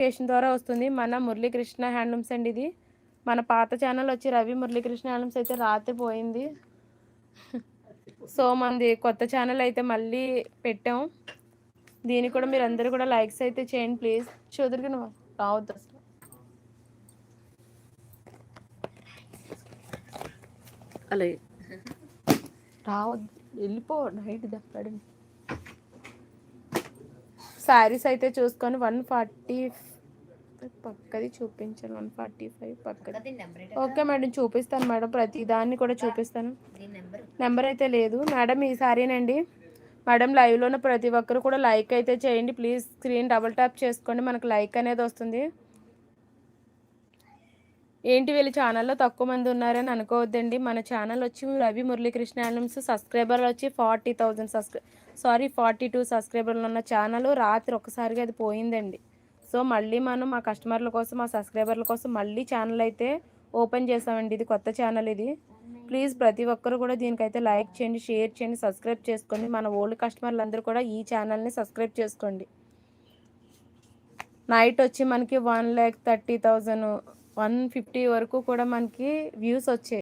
Notification ద్వారా వస్తుంది. మన మురళీకృష్ణ హ్యాండ్లూమ్స్ అండి ఇది. మన పాత ఛానల్ వచ్చి రవి మురళీకృష్ణ హ్యాండ్లూమ్స్ అయితే రాత్రి పోయింది. సో మనది కొత్త ఛానల్ అయితే మళ్ళీ పెట్టాం. దీనికి కూడా మీరు అందరూ కూడా లైక్స్ అయితే చేయండి ప్లీజ్. చదువుకి నువ్వు రావద్దు అసలు. అలాగే రావద్దు, వెళ్ళిపో, నైట్ దప్పడండి. శారీస్ అయితే చూసుకొని 140 పక్కది చూపించాను, 145 పక్కది. ఓకే మేడం, చూపిస్తాను మేడం, ప్రతి దాన్ని కూడా చూపిస్తాను. నెంబర్ అయితే లేదు మేడం. ఈ సారీనండి మేడం. లైవ్లోనే ప్రతి ఒక్కరు కూడా లైక్ అయితే చేయండి ప్లీజ్. స్క్రీన్ డబుల్ ట్యాప్ చేసుకోండి, మనకు లైక్ అనేది వస్తుంది. ఏంటి వీళ్ళ ఛానల్లో తక్కువ మంది ఉన్నారని అనుకోవద్దండి. మన ఛానల్ వచ్చి రవి మురళీకృష్ణ హ్యాండ్లూమ్స్ సబ్స్క్రైబర్లు వచ్చి 40,000 42 సబ్స్క్రైబర్లు ఉన్న ఛానల్ రాత్రి ఒక్కసారిగా అది పోయిందండి. సో మళ్ళీ మనం మా కస్టమర్ల కోసం, మా సబ్స్క్రైబర్ల కోసం మళ్ళీ ఛానల్ అయితే ఓపెన్ చేసామండి. ఇది కొత్త ఛానల్ ఇది. ప్లీజ్ ప్రతి ఒక్కరు కూడా దీనికైతే లైక్ చేయండి, షేర్ చేయండి, సబ్స్క్రైబ్ చేసుకోండి. మన ఓల్డ్ కస్టమర్లు అందరూ కూడా ఈ ఛానల్ని సబ్స్క్రైబ్ చేసుకోండి. నైట్ వచ్చి మనకి 1,30,000 150 వరకు కూడా మనకి వ్యూస్ వచ్చాయి.